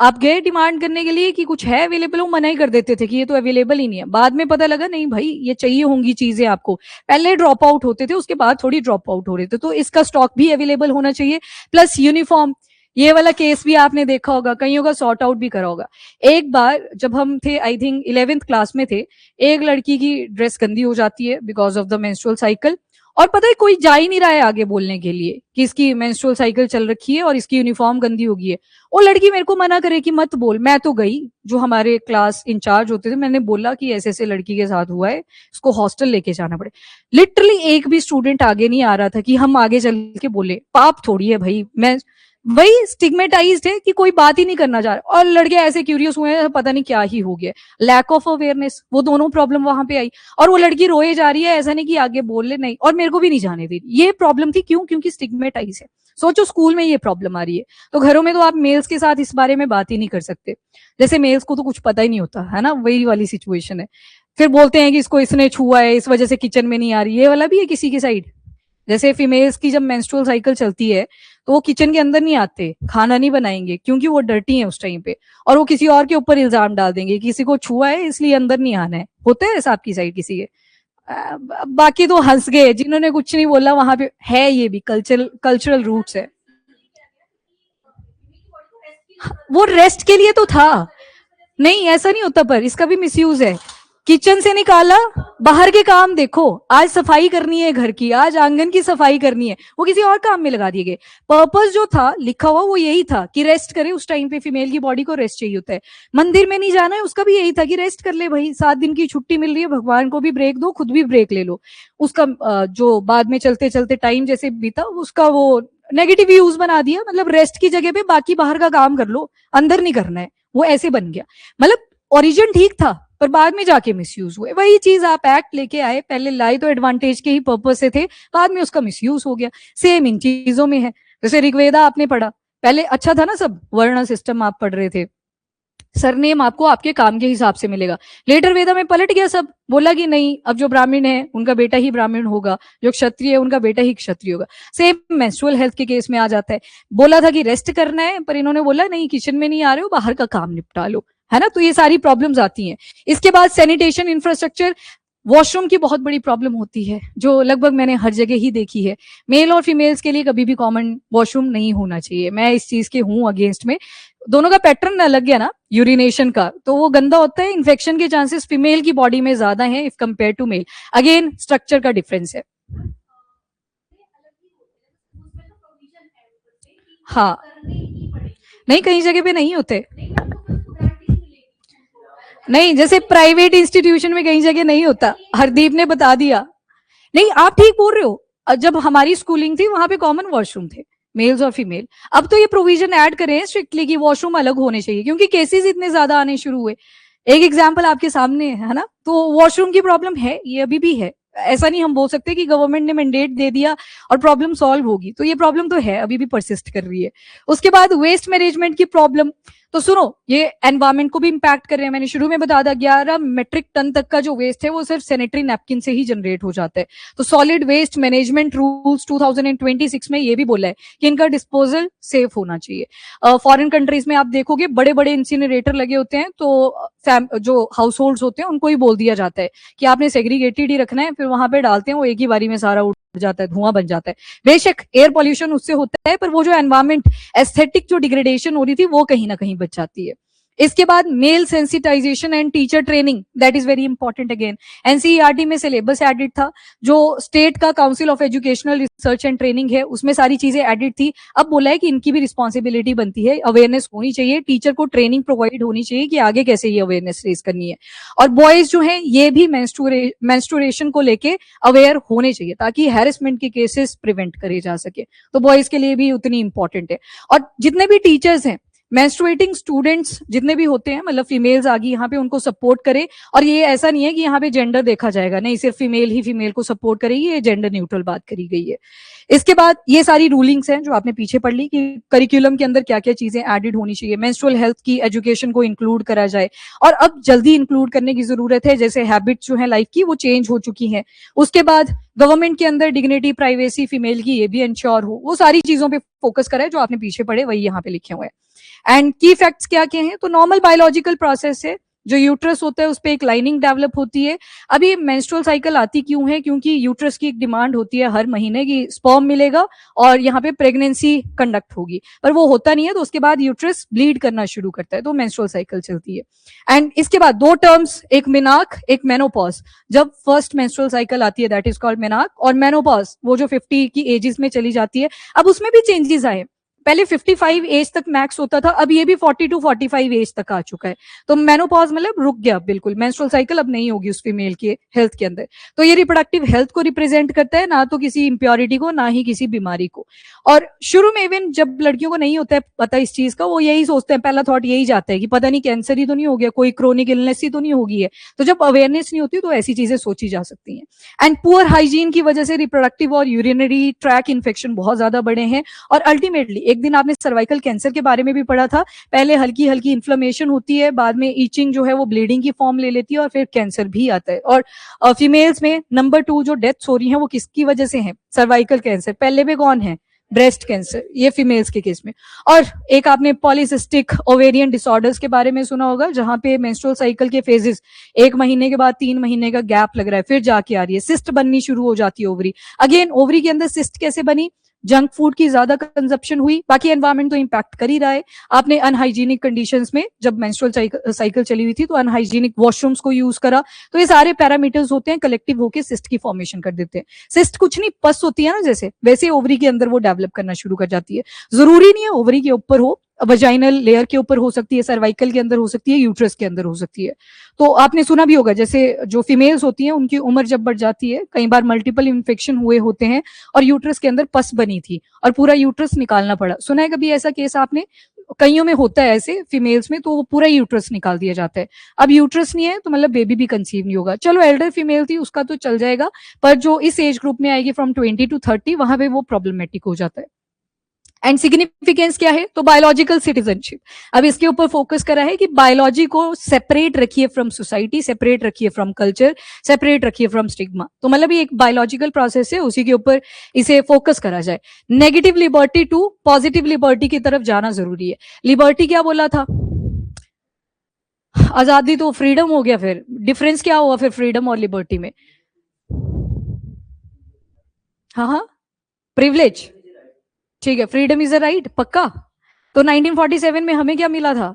आप गए डिमांड करने के लिए कि कुछ है अवेलेबल, वो मना ही कर देते थे कि ये तो अवेलेबल ही नहीं है। बाद में पता लगा नहीं भाई ये चाहिए होंगी चीजें आपको, पहले ड्रॉप आउट होते थे उसके बाद थोड़ी ड्रॉप आउट हो रहे थे, तो इसका स्टॉक भी अवेलेबल होना चाहिए। प्लस यूनिफॉर्म, ये वाला केस भी आपने देखा होगा, कईयों का सॉर्ट आउट भी करा होगा। एक बार जब हम थे आई थिंक 11th क्लास में थे, एक लड़की की ड्रेस गंदी हो जाती है because of the menstrual cycle, और पता है कोई जा ही नहीं रहा है आगे बोलने के लिए कि इसकी मेंस्ट्रुअल साइकिल चल रखी है और इसकी यूनिफॉर्म गंदी हो गई है। वो लड़की मेरे को मना करे कि मत बोल, मैं तो गई, जो हमारे क्लास इंचार्ज होते थे, मैंने बोला कि ऐसे ऐसे लड़की के साथ हुआ है, इसको हॉस्टल लेके जाना पड़े। लिटरली एक भी स्टूडेंट आगे नहीं आ रहा था कि हम आगे चल के बोले, पाप थोड़ी है भाई, मैं वही स्टिग्मेटाइज्ड है कि कोई बात ही नहीं करना चाह रहा, और लड़के ऐसे क्यूरियस हुए हैं पता नहीं क्या ही हो गया, लैक ऑफ अवेयरनेस, वो दोनों प्रॉब्लम वहां पे आई। और वो लड़की रोए जा रही है, ऐसा नहीं कि आगे बोल ले, नहीं, और मेरे को भी नहीं जाने दे रही, ये प्रॉब्लम थी। क्यों? क्योंकि स्टिग्मेटाइज है। सोचो स्कूल में ये प्रॉब्लम आ रही है, तो घरों में तो आप मेल्स के साथ इस बारे में बात ही नहीं कर सकते, जैसे मेल्स को तो कुछ पता ही नहीं होता है ना, वही वाली सिचुएशन है। फिर बोलते हैं कि इसको इसने छुआ है, इस वजह से किचन में नहीं आ रही, ये वाला भी है किसी की साइड। जैसे फीमेल्स की जब मेंस्ट्रुअल साइकिल चलती है तो वो किचन के अंदर नहीं आते, खाना नहीं बनाएंगे क्योंकि वो डर्टी है उस टाइम पे, और वो किसी और के ऊपर इल्जाम डाल देंगे, किसी को छुआ है इसलिए अंदर नहीं आना है। होता है ऐसा आपकी साइड किसी के? बाकी तो हंस गए, जिन्होंने कुछ नहीं बोला वहां पे है, ये भी कल्चरल रूट्स है। वो रेस्ट के लिए तो था, नहीं ऐसा नहीं होता, पर इसका भी मिसयूज है। किचन से निकाला, बाहर के काम देखो, आज सफाई करनी है घर की, आज आंगन की सफाई करनी है, वो किसी और काम में लगा दिए गए। पर्पस जो था लिखा हुआ वो यही था कि रेस्ट करे, उस टाइम पे फीमेल की बॉडी को रेस्ट चाहिए होता है। मंदिर में नहीं जाना है, उसका भी यही था कि रेस्ट कर ले भाई, 7 दिन की छुट्टी मिल रही है, भगवान को भी ब्रेक दो, खुद भी ब्रेक ले लो। उसका जो बाद में चलते चलते टाइम जैसे बीता, उसका वो नेगेटिव यूज बना दिया, मतलब रेस्ट की जगह पे बाकी बाहर का काम कर लो, अंदर नहीं करना है, वो ऐसे बन गया। मतलब ओरिजिन ठीक था पर बाद में जाके मिसयूज हुए। वही चीज आप एक्ट लेके आए, पहले लाए तो एडवांटेज के ही पर्पज से थे, बाद में उसका मिसयूज हो गया। सेम इन चीजों में है। जैसे ऋग्वेदा आपने पढ़ा, पहले अच्छा था ना, सब वर्ण सिस्टम आप पढ़ रहे थे, सरनेम आपको आपके काम के हिसाब से मिलेगा। लेटर वेदा में पलट गया सब, बोला कि नहीं, अब जो ब्राह्मण है उनका बेटा ही ब्राह्मण होगा, जो क्षत्रिय है उनका बेटा ही क्षत्रिय होगा। सेम मेंस्ट्रुअल हेल्थ के केस में आ जाता है, बोला था कि रेस्ट करना है, पर इन्होंने बोला नहीं, किचन में नहीं आ रहे हो, बाहर का काम निपटा लो, है ना। तो ये सारी प्रॉब्लम्स आती हैं। इसके बाद सैनिटेशन इंफ्रास्ट्रक्चर, वॉशरूम की बहुत बड़ी प्रॉब्लम होती है, जो लगभग मैंने हर जगह ही देखी है। मेल और फीमेल्स के लिए कभी भी कॉमन वॉशरूम नहीं होना चाहिए, मैं इस चीज के हूं अगेंस्ट में। दोनों का पैटर्न अलग है ना यूरिनेशन का, तो वो गंदा होता है, इन्फेक्शन के चांसेस फीमेल की बॉडी में ज्यादा है if compare to male. Again structure का डिफरेंस है। हाँ, नहीं कई जगह पे नहीं होते, नहीं जैसे प्राइवेट इंस्टीट्यूशन में कई जगह नहीं होता, हरदीप ने बता दिया। नहीं आप ठीक बोल रहे हो, जब हमारी स्कूलिंग थी वहां पे कॉमन वॉशरूम थे, मेल्स और फीमेल। अब तो ये प्रोविजन ऐड करे हैं स्ट्रिक्टली कि वॉशरूम अलग होने चाहिए, क्योंकि केसेस इतने ज्यादा आने शुरू हुए। एक एग्जाम्पल आपके सामने है ना, तो वॉशरूम की प्रॉब्लम है, ये अभी भी है। ऐसा नहीं हम बोल सकते कि गवर्नमेंट ने मैंडेट दे दिया और प्रॉब्लम सॉल्व होगी, तो ये प्रॉब्लम तो है, अभी भी परसिस्ट कर रही है। उसके बाद वेस्ट मैनेजमेंट की प्रॉब्लम, तो सुनो, ये एनवायरमेंट को भी इंपैक्ट कर रहे हैं। मैंने शुरू में बता दिया 11 मेट्रिक टन तक का जो वेस्ट है वो सिर्फ सैनिटरी नैपकिन से ही जनरेट हो जाता है। तो सॉलिड वेस्ट मैनेजमेंट रूल्स 2026 में ये भी बोला है कि इनका डिस्पोजल सेफ होना चाहिए। फॉरेन कंट्रीज में आप देखोगे बड़े बड़े इंसिनरेटर लगे होते हैं, तो जो हाउस होल्ड होते हैं उनको ही बोल दिया जाता है कि आपने सेग्रीगेटेड ही रखना है, फिर वहां पे डालते हैं, वो एक ही बारी में सारा उड़ जाता है, धुआं बन जाता है। बेशक एयर पॉल्यूशन उससे होता है, पर वो जो एनवायरमेंट एस्थेटिक जो डिग्रेडेशन हो रही थी वो कहीं ना कहीं बच जाती है। इसके बाद male sensitization and teacher training, that is very important. Again NCERT में सिलेबस एडिड था, जो स्टेट का council of educational research and training है उसमें सारी चीजें एडिड थी। अब बोला है कि इनकी भी रिस्पॉन्सिबिलिटी बनती है, अवेयरनेस होनी चाहिए, टीचर को ट्रेनिंग प्रोवाइड होनी चाहिए कि आगे कैसे ये अवेयरनेस रेज करनी है। और बॉयज जो है ये भी मेंस्ट्रुएशन को लेके अवेयर होने चाहिए, ताकि हैरेसमेंट के केसेस प्रिवेंट करे जा सके। तो बॉयज के लिए भी उतनी इंपॉर्टेंट है। और जितने भी टीचर्स हैं, मेंस्ट्रुएटिंग स्टूडेंट्स जितने भी होते हैं, मतलब फीमेल्स आ गई यहाँ पे, उनको सपोर्ट करें। और ये ऐसा नहीं है कि यहाँ पे जेंडर देखा जाएगा, नहीं, सिर्फ फीमेल ही फीमेल को सपोर्ट करेगी, ये जेंडर न्यूट्रल बात करी गई है। इसके बाद ये सारी रूलिंग्स हैं जो आपने पीछे पढ़ ली कि करिकुलम के अंदर क्या क्या चीजें एडेड होनी चाहिए, मेंस्ट्रुअल हेल्थ की एजुकेशन को इंक्लूड करा जाए, और अब जल्दी इंक्लूड करने की जरूरत है, जैसे हैबिट्स जो है लाइफ की वो चेंज हो चुकी हैं। उसके बाद गवर्नमेंट के अंदर डिग्निटी प्राइवेसी फीमेल की ये भी इंश्योर हो, वो सारी चीजों पे फोकस करा है, जो आपने पीछे पढ़े वही यहाँ पे लिखे हुए हैं। एंड की फैक्ट्स क्या क्या हैं, तो नॉर्मल बायोलॉजिकल प्रोसेस है, जो यूट्रस होता है उस पर एक लाइनिंग डेवलप होती है। अभी मेंस्ट्रुअल साइकिल आती क्यों है, क्योंकि यूट्रस की एक डिमांड होती है हर महीने की स्पर्म मिलेगा और यहाँ पे प्रेगनेंसी कंडक्ट होगी, पर वो होता नहीं है, तो उसके बाद यूट्रस ब्लीड करना शुरू करता है, तो मेंस्ट्रुअल साइकिल चलती है। एंड इसके बाद 2 टर्म्स, एक मेनाक एक मेनोपॉज। जब फर्स्ट मेंस्ट्रुअल साइकिल आती है दैट इज कॉल्ड मेनाक, और मेनोपॉज वो जो 50 की एजेस में चली जाती है। अब उसमें भी चेंजेस आए, पहले 55 एज तक मैक्स होता था, अब ये भी 40 टू 45 एज तक आ चुका है। तो मेनोपॉज मतलब रुक गया बिल्कुल, मेंस्ट्रुअल साइकिल अब नहीं होगी उस फीमेल के हेल्थ के अंदर। तो ये रिप्रोडक्टिव हेल्थ को रिप्रेजेंट करता है, ना तो किसी इंप्योरिटी को, ना ही किसी बीमारी को। और शुरू में इवन जब लड़कियों को नहीं होता है पता इस चीज का, वो यही सोचते हैं, पहला थॉट यही जाता है कि पता नहीं कैंसर ही तो नहीं हो गया, कोई क्रोनिक इलनेस ही तो नहीं होगी है। तो जब अवेयरनेस नहीं होती तो ऐसी चीजें सोची जा सकती हैं। एंड पुअर हाइजीन की वजह से रिप्रोडक्टिव और यूरिनरी ट्रैक इन्फेक्शन बहुत ज्यादा बढ़े हैं। और अल्टीमेटली एक दिन आपने सर्वाइकल कैंसर के बारे में भी पढ़ा था, पहले हल्की हल्की इन्फ्लेमेशन होती है, बाद में ईचिंग जो है वो ब्लीडिंग की फॉर्म ले लेती है, और फिर कैंसर भी आता है। और फीमेल्स में नंबर 2 जो डेथ्स हो रही हैं वो किसकी वजह से है, सर्वाइकल कैंसर। पहले में कौन है, ब्रेस्ट कैंसर, ये फीमेल्स के केस में। और एक आपने पॉलीसिस्टिक ओवेरियन डिसऑर्डर्स के बारे में सुना होगा, जहां पे मेंस्ट्रुअल साइकिल के फेजेस 1 महीने के बाद 3 महीने का गैप लग रहा है, फिर जाके आ रही है, सिस्ट बननी शुरू हो जाती है ओवरी। अगेन ओवरी के अंदर सिस्ट कैसे बनी, जंक फूड की ज्यादा कंजप्शन हुई, बाकी एनवायरमेंट तो इम्पैक्ट कर ही रहा है। आपने अनहाइजीनिक कंडीशंस में जब मेंस्ट्रुअल साइकिल चली हुई थी तो अनहाइजीनिक वॉशरूम्स को यूज करा, तो ये सारे पैरामीटर्स होते हैं, कलेक्टिव होकर सिस्ट की फॉर्मेशन कर देते हैं। सिस्ट कुछ नहीं, पस होती है ना जैसे, वैसे ओवरी के अंदर वो डेवलप करना शुरू कर जाती है। जरूरी नहीं है ओवरी के ऊपर हो, वजाइनल लेयर के ऊपर हो सकती है, सर्वाइकल के अंदर हो सकती है, यूट्रस के अंदर हो सकती है। तो आपने सुना भी होगा जैसे जो फीमेल्स होती हैं उनकी उम्र जब बढ़ जाती है, कई बार मल्टीपल इन्फेक्शन हुए होते हैं और यूट्रस के अंदर पस बनी थी और पूरा यूट्रस निकालना पड़ा। सुना है कभी ऐसा केस आपने? कईयों में होता है ऐसे फीमेल्स में, तो वो पूरा यूट्रस निकाल दिया जाता है। अब यूट्रस नहीं है तो मतलब बेबी भी कंसीव नहीं होगा। चलो एल्डर फीमेल थी उसका तो चल जाएगा, पर जो इस एज ग्रुप में आएगी फ्रॉम 20 to 30, वहां पे वो प्रॉब्लमेटिक हो जाता है। एंड सिग्निफिकेंस क्या है? तो बायोलॉजिकल सिटीजनशिप। अब इसके ऊपर फोकस करा है कि बायोलॉजी को सेपरेट रखिए फ्रॉम सोसाइटी, सेपरेट रखिए फ्रॉम कल्चर, सेपरेट रखिए फ्रॉम स्टिग्मा। तो मतलब ये एक बायोलॉजिकल प्रोसेस है, उसी के ऊपर इसे फोकस करा जाए। Negative liberty to positive liberty की तरफ जाना जरूरी है। लिबर्टी क्या बोला था? आजादी तो फ्रीडम हो गया, फिर डिफरेंस क्या हुआ फिर फ्रीडम और लिबर्टी में? हाँ हाँ, प्रिविलेज। ठीक है, फ्रीडम इज अ राइट, पक्का। तो 1947 में हमें क्या मिला था?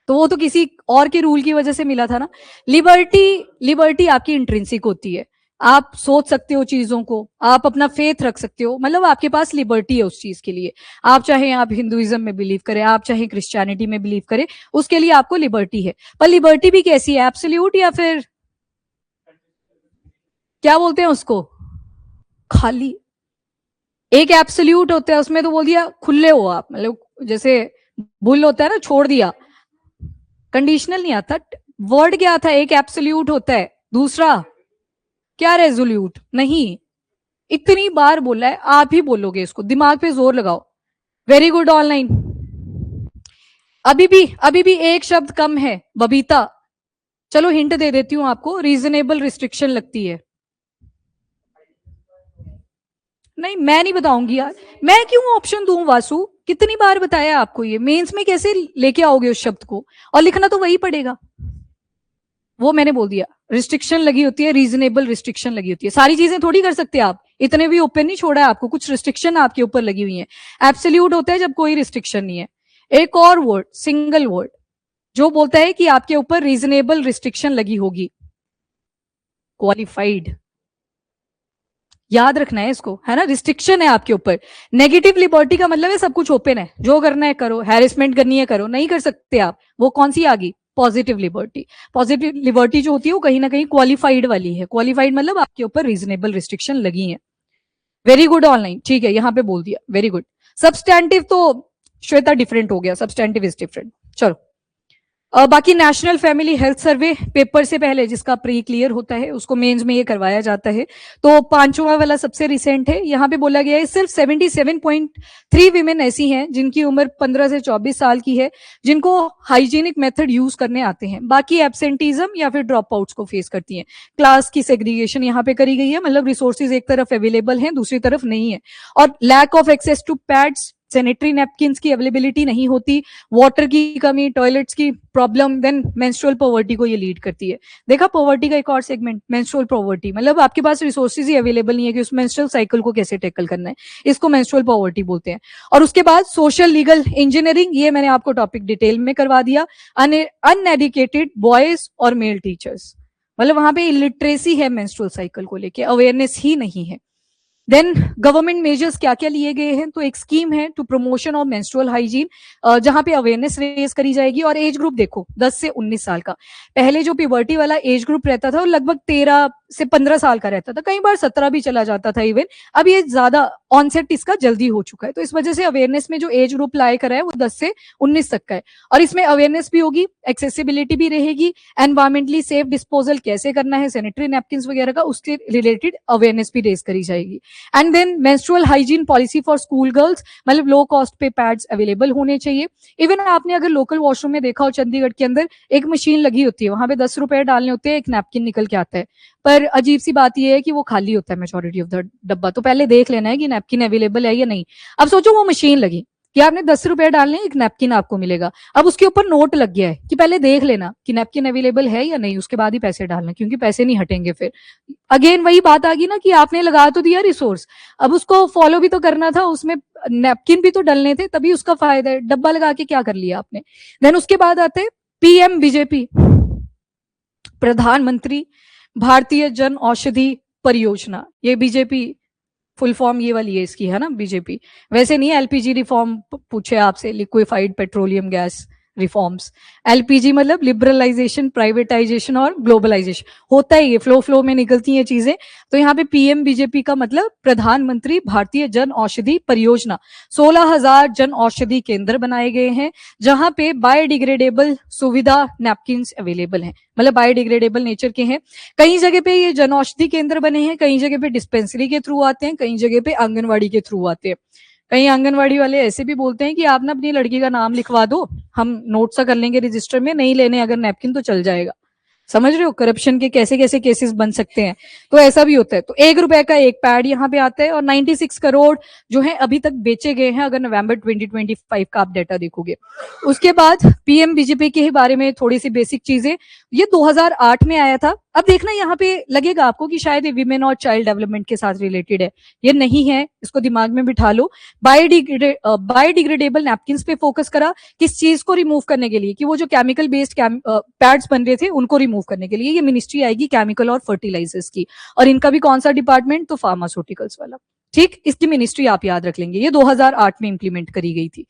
तो वो तो किसी और के रूल की वजह से मिला था ना। लिबर्टी, लिबर्टी आपकी इंट्रिंसिक होती है, आप सोच सकते हो चीजों को, आप अपना फेथ रख सकते हो, मतलब आपके पास लिबर्टी है उस चीज के लिए। आप चाहे आप हिंदुइज्म में बिलीव करें, आप चाहे क्रिश्चियनिटी में बिलीव करें, उसके लिए आपको लिबर्टी है। पर लिबर्टी भी कैसी है? एब्सोल्यूट या फिर क्या बोलते हैं उसको? खाली। एक एब्सोल्यूट होता है, उसमें तो बोल दिया खुले हो आप, मतलब जैसे बुल होता है ना, छोड़ दिया। कंडीशनल नहीं आता, वर्ड क्या था? एक एब्सोल्यूट होता है, दूसरा क्या? रेजोल्यूट नहीं। इतनी बार बोला है, आप ही बोलोगे इसको, दिमाग पे जोर लगाओ। Very good online. अभी भी एक शब्द कम है, बबीता। चलो हिंट दे देती हूं आपको, रीजनेबल रिस्ट्रिक्शन लगती है। नहीं मैं नहीं बताऊंगी यार, मैं क्यों ऑप्शन दूं वासु? कितनी बार बताया आपको? ये मेंस में कैसे लेके आओगे उस शब्द को? और लिखना तो वही पड़ेगा। वो मैंने बोल दिया, रिस्ट्रिक्शन लगी होती है, रीजनेबल रिस्ट्रिक्शन लगी होती है। सारी चीजें थोड़ी कर सकते आप, इतने भी ओपन नहीं छोड़ा है आपको, कुछ रिस्ट्रिक्शन आपके ऊपर लगी हुई है। एब्सोल्यूट होता है जब कोई रिस्ट्रिक्शन नहीं है। एक और वर्ड, सिंगल वर्ड, जो बोलता है कि आपके ऊपर रीजनेबल रिस्ट्रिक्शन लगी होगी, क्वालिफाइड। याद रखना है इसको, है ना, रिस्ट्रिक्शन है आपके ऊपर। नेगेटिव लिबर्टी का मतलब है सब कुछ ओपन है, जो करना है करो, हैरेसमेंट करनी है करो, नहीं कर सकते आप, वो कौन सी आ गई? Positive liberty. पॉजिटिव लिबर्टी जो होती है वो कहीं ना कहीं क्वालिफाइड वाली है। क्वालिफाइड मतलब आपके ऊपर रीजनेबल रिस्ट्रिक्शन लगी है। वेरी गुड ऑनलाइन, ठीक है, यहां पे बोल दिया, वेरी गुड। सब्सटैंटिव तो श्वेता डिफरेंट हो गया, सब्सटैंटिव इज डिफरेंट। चलो बाकी national family health survey paper से पहले जिसका प्री क्लियर होता है उसको मेंस में ये करवाया जाता है। तो पांचवा वाला सबसे रिसेंट है, यहाँ पे बोला गया है सिर्फ 77.3 विमेन ऐसी हैं जिनकी उम्र 15 से 24 साल की है, जिनको हाइजीनिक मेथड यूज करने आते हैं। बाकी एब्सेंटिज्म या फिर ड्रॉप आउट्स को फेस करती हैं। क्लास की सेग्रीगेशन यहाँ पे करी गई है, मतलब रिसोर्सेज एक तरफ अवेलेबल हैं, दूसरी तरफ नहीं है। और lack of access to pads, sanitary napkins की अवेलेबिलिटी नहीं होती, वाटर की कमी, टॉयलेट्स की प्रॉब्लम, देन मेंस्ट्रुअल पॉवर्टी को ये लीड करती है। देखा पॉवर्टी का एक और सेगमेंट, मेंस्ट्रुअल पॉवर्टी, मतलब आपके पास रिसोर्सेज ही अवेलेबल नहीं है कि उस मेंस्ट्रुअल साइकिल को कैसे टैकल करना है, इसको मेंस्ट्रुअल पॉवर्टी बोलते हैं। और उसके बाद सोशल लीगल इंजीनियरिंग, ये मैंने आपको टॉपिक डिटेल में करवा दिया। अनएडुकेटेड बॉयज और मेल टीचर्स, मतलब वहां पे इलिटरेसी है मेंस्ट्रुअल साइकिल को लेके, अवेयरनेस ही नहीं है। देन गवर्नमेंट मेजर्स क्या क्या लिए गए हैं, तो एक स्कीम है to promotion of menstrual hygiene, जहां पे अवेयरनेस रेज करी जाएगी। और एज ग्रुप देखो 10 से 19 साल का, पहले जो प्यूबर्टी वाला एज ग्रुप रहता था वो लगभग 13 से 15 साल का रहता था, कई बार 17 भी चला जाता था इवन। अब ये ज्यादा ऑनसेट इसका जल्दी हो चुका है, तो इस वजह से अवेयरनेस में जो एज ग्रुप लाए करा है वो 10 से 19 तक का है। और इसमें अवेयरनेस भी होगी, एक्सेसिबिलिटी भी रहेगी, एनवायरमेंटली सेफ डिस्पोजल कैसे करना है, सैनिटरी नैपकिन वगैरह का, उसके रिलेटेड अवेयरनेस भी रेज करी जाएगी। And then menstrual hygiene policy for school girls, मतलब लो कॉस्ट पे पैड्स अवेलेबल होने चाहिए। इवन आपने अगर लोकल वॉशरूम में देखा हो, चंडीगढ़ के अंदर एक मशीन लगी होती है, वहां पे 10 रुपए डालने होते हैं, एक नैपकिन निकल के आता है। पर अजीब सी बात यह है कि वो खाली होता है मेजोरिटी ऑफ द डब्बा, तो पहले देख लेना है कि नैपकिन अवेलेबल है या नहीं। अब सोचो वो मशीन लगी, कि आपने 10 रुपए डालने, एक नैपकिन आपको मिलेगा। अब उसके ऊपर नोट लग गया है कि पहले देख लेना कि नैपकिन अवेलेबल है या नहीं, उसके बाद ही पैसे डालना, क्योंकि पैसे नहीं हटेंगे फिर। अगेन वही बात आ गई ना कि आपने लगा तो दिया रिसोर्स, अब उसको फॉलो भी तो करना था, उसमें नैपकिन भी तो डलने थे, तभी उसका फायदा है। डब्बा लगा के क्या कर लिया आपने। देन उसके बाद आते हैं पीएम बीजेपी, प्रधानमंत्री भारतीय जन औषधि परियोजना। ये बीजेपी फुल फॉर्म ये वाली है इसकी, है ना, बीजेपी। वैसे नहीं एलपीजी रिफॉर्म पूछे आपसे, liquefied petroleum gas reforms. LPG मतलब लिबरलाइजेशन, प्राइवेटाइजेशन और ग्लोबलाइजेशन, होता है ये, फ्लो फ्लो में निकलती हैं चीजें। तो यहाँ पे पीएम बीजेपी का मतलब प्रधानमंत्री भारतीय जन औषधि परियोजना। 16,000 जन औषधि केंद्र बनाए गए हैं जहां पे बायोडिग्रेडेबल सुविधा नैपकिन्स अवेलेबल हैं, मतलब बायोडिग्रेडेबल नेचर के हैं। कई जगह पे ये जन औषधि केंद्र बने हैं, कई जगह पे डिस्पेंसरी के थ्रू आते हैं, कई जगह पे आंगनवाड़ी के थ्रू आते हैं। कई आंगनवाड़ी वाले ऐसे भी बोलते हैं कि आप ना अपनी लड़की का नाम लिखवा दो, हम नोट सा कर लेंगे रजिस्टर में, नहीं लेने अगर नैपकिन तो चल जाएगा। समझ रहे हो करप्शन के कैसे कैसे केसेस बन सकते हैं। तो ऐसा भी होता है। तो 1 रुपए का एक पैड यहाँ पे आता है, और 96 करोड़ जो है अभी तक बेचे गए हैं, अगर नवंबर 2025 का आप डेटा देखोगे। उसके बाद पीएम बीजेपी के बारे में थोड़ी सी बेसिक चीजें, ये 2008 में आया था। अब देखना यहाँ पे लगेगा आपको कि शायद ये विमेन और चाइल्ड डेवलपमेंट के साथ रिलेटेड है, ये नहीं है, इसको दिमाग में बिठा लो। बायोडिग्रेडेबल नैपकिन्स पे फोकस करा, किस चीज को रिमूव करने के लिए, कि वो जो केमिकल बेस्ड पैड्स बन रहे थे उनको रिमूव करने के लिए। ये मिनिस्ट्री आएगी केमिकल और फर्टिलाइजर्स की, और इनका भी कौन सा डिपार्टमेंट, तो फार्मास्यूटिकल्स वाला। ठीक, इसकी मिनिस्ट्री आप याद रख लेंगे, ये 2008 में इंप्लीमेंट करी गई थी।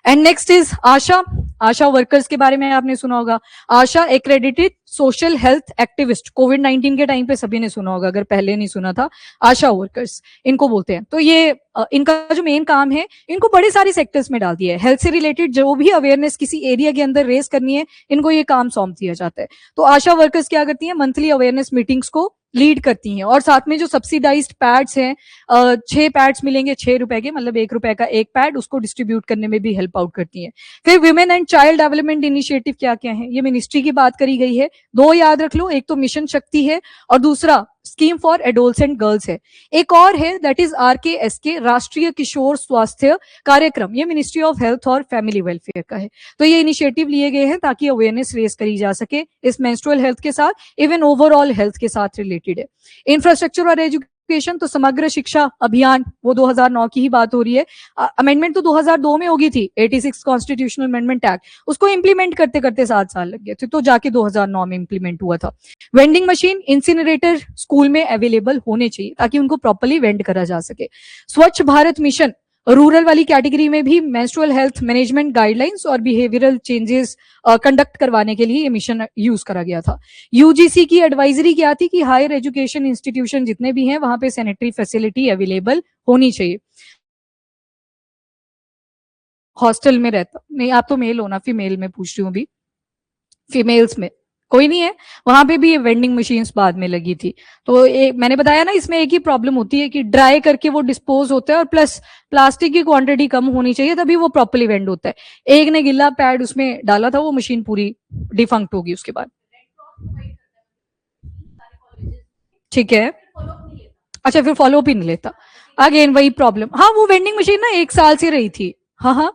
And next is ASHA. ASHA workers के बारे में आपने सुना होगा। ASHA accredited social health activist, COVID 19 के टाइम पे सभी ने सुना होगा, अगर पहले नहीं सुना था। आशा वर्कर्स इनको बोलते हैं। तो ये इनका जो मेन काम है, इनको बड़े सारे सेक्टर्स में डाल दिया है। हेल्थ से रिलेटेड जो भी अवेयरनेस किसी एरिया के अंदर रेस करनी है, इनको ये काम सौंप दिया जाता है। तो आशा वर्कर्स क्या करती है, मंथली अवेयरनेस मीटिंग्स को लीड करती हैं, और साथ में जो सब्सिडाइज्ड पैड्स हैं, 6 पैड्स मिलेंगे 6 रुपए के, मतलब 1 रुपए का एक पैड, उसको डिस्ट्रीब्यूट करने में भी हेल्प आउट करती हैं। फिर women and child development initiative क्या क्या है, ये मिनिस्ट्री की बात करी गई है। 2 याद रख लो, एक तो मिशन शक्ति है और दूसरा स्कीम फॉर एडोलसेंट गर्ल्स है। एक और है दैट इज RKSK, राष्ट्रीय किशोर स्वास्थ्य कार्यक्रम, ये मिनिस्ट्री ऑफ हेल्थ और फैमिली वेलफेयर का है। तो ये इनिशिएटिव लिए गए हैं ताकि अवेयरनेस रेस करी जा सके इस मेंस्ट्रुअल हेल्थ के साथ, इवन ओवरऑल हेल्थ के साथ रिलेटेड है। इंफ्रास्ट्रक्चर और एजुकेशन, तो समग्र शिक्षा अभियान, वो 2009 की ही बात हो रही है। अमेंडमेंट तो 2002 में होगी थी, 86 कॉन्स्टिट्यूशनल अमेंडमेंट एक्ट, उसको इंप्लीमेंट करते करते 7 साल लग गए थे, तो जाके 2009 में इंप्लीमेंट हुआ था। वेंडिंग मशीन, इंसिनरेटर स्कूल में अवेलेबल होने चाहिए ताकि उनको प्रॉपर्ली वेंड करा जा सके। स्वच्छ भारत मिशन, रूरल वाली कैटेगरी में भी मेंस्ट्रुअल हेल्थ मैनेजमेंट गाइडलाइंस और बिहेवियरल चेंजेस कंडक्ट करवाने के लिए ये मिशन यूज करा गया था। यूजीसी की एडवाइजरी क्या थी कि हायर एजुकेशन इंस्टीट्यूशन जितने भी हैं वहां पे सैनिटरी फैसिलिटी अवेलेबल होनी चाहिए। हॉस्टल में रहता नहीं, आप तो मेल हो ना, फीमेल में पूछ रही हूँ अभी, फीमेल्स में कोई नहीं है, वहां पे भी ये वेंडिंग मशीन्स बाद में लगी थी। तो मैंने बताया ना, इसमें एक ही प्रॉब्लम होती है कि ड्राई करके वो डिस्पोज होता है, और प्लस प्लास्टिक की क्वांटिटी कम होनी चाहिए, तभी वो प्रॉपर्ली वेंड होता है। एक ने गिल्ला पैड उसमें डाला था, वो मशीन पूरी डिफंक्ट होगी उसके बाद। ठीक है, अच्छा फिर फॉलो अप ही नहीं लेता, अगेन वही प्रॉब्लम। हाँ, वो वेंडिंग मशीन ना 1 साल से रही थी। हाँ हाँ,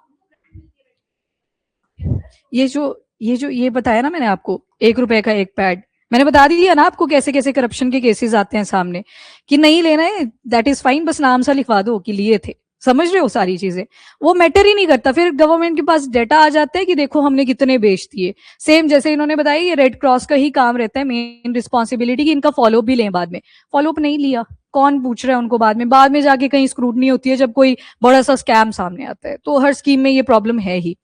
ये बताया ना मैंने आपको, 1 रुपए का एक पैड, मैंने बता दिया ना आपको कैसे कैसे करप्शन के केसेस आते हैं सामने, कि नहीं लेना है दैट इज फाइन, बस नाम सा लिखवा दो कि लिए थे। समझ रहे हो सारी चीजें, वो मैटर ही नहीं करता। फिर गवर्नमेंट के पास डेटा आ जाता है कि देखो हमने कितने बेच दिए। सेम जैसे इन्होंने बताया, ये रेड क्रॉस का ही काम रहता है, मेन रिस्पॉन्सिबिलिटी, कि इनका फॉलोअप भी लें बाद में। फॉलोअप नहीं लिया, कौन पूछ रहा है उनको बाद में जाके कहीं स्क्रूटनी होती है जब कोई बड़ा सा स्कैम सामने आता है। तो हर स्कीम में ये प्रॉब्लम है ही।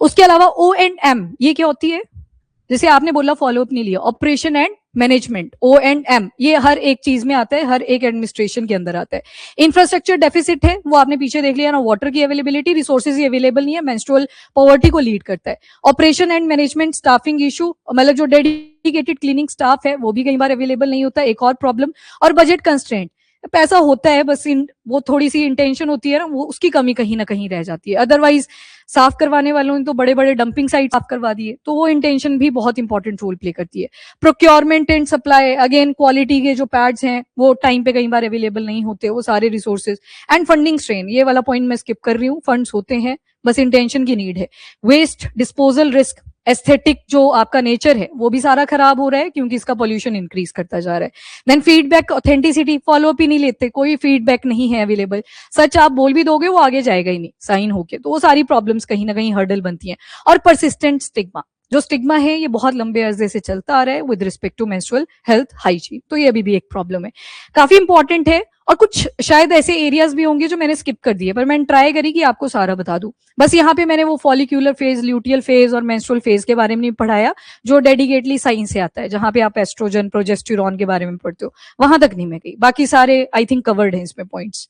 उसके अलावा O&M, ये क्या होती है, जैसे आपने बोला फॉलोअप नहीं लिया, ऑपरेशन एंड मैनेजमेंट, O&M, ये हर एक चीज में आता है, हर एक एडमिनिस्ट्रेशन के अंदर आता है। इंफ्रास्ट्रक्चर डेफिसिट है, वो आपने पीछे देख लिया ना, वाटर की अवेलेबिलिटी, रिसोर्सेज अवेलेबल नहीं है, मेंस्ट्रुअल पॉवर्टी को लीड करता है। Operation and management, staffing issue, मतलब जो डेडिकेटेड क्लीनिंग स्टाफ है वो भी कई बार अवेलेबल नहीं होता, एक और प्रॉब्लम। और बजट कंस्ट्रेंट, पैसा होता है, बस वो थोड़ी सी इंटेंशन होती है ना, वो उसकी कमी कहीं ना कहीं रह जाती है। अदरवाइज साफ करवाने वालों ने तो बड़े बड़े डंपिंग साइट साफ करवा दिए, तो वो इंटेंशन भी बहुत इंपॉर्टेंट रोल प्ले करती है। Procurement and supply, again quality के जो पैड्स हैं वो टाइम पे कई बार अवेलेबल नहीं होते, वो सारे रिसोर्सेज। एंड फंडिंग स्ट्रेन, ये वाला पॉइंट मैं स्किप कर रही हूँ, फंड्स होते हैं, बस इंटेंशन की नीड है। वेस्ट डिस्पोजल रिस्क, एस्थेटिक जो आपका नेचर है वो भी सारा खराब हो रहा है क्योंकि इसका पोल्यूशन इंक्रीज करता जा रहा है। Then feedback authenticity, follow up ही नहीं लेते, कोई फीडबैक नहीं है अवेलेबल, सच आप बोल भी दोगे वो आगे जाएगा ही नहीं साइन होके, तो वो सारी प्रॉब्लम्स कहीं ना कहीं हर्डल बनती हैं। और परसिस्टेंट स्टिग्मा, जो स्टिग्मा है ये बहुत लंबे अर्जे से चलता आ रहा है with respect to menstrual health hygiene, तो ये अभी भी एक प्रॉब्लम है, काफी इंपॉर्टेंट है। और कुछ शायद ऐसे एरियाज भी होंगे जो मैंने स्किप कर दिए, पर मैंने ट्राई करी कि आपको सारा बता दूं। बस यहाँ पे मैंने वो फॉलिक्यूलर फेज, ल्यूटियल फेज और मेंस्ट्रुअल फेज के बारे में नहीं पढ़ाया, जो डेडिकेटली साइंस से आता है, जहां पे आप एस्ट्रोजन प्रोजेस्टेरॉन के बारे में पढ़ते हो, वहां तक नहीं मैं गई। बाकी सारे आई थिंक कवर्ड है इसमें पॉइंट्स।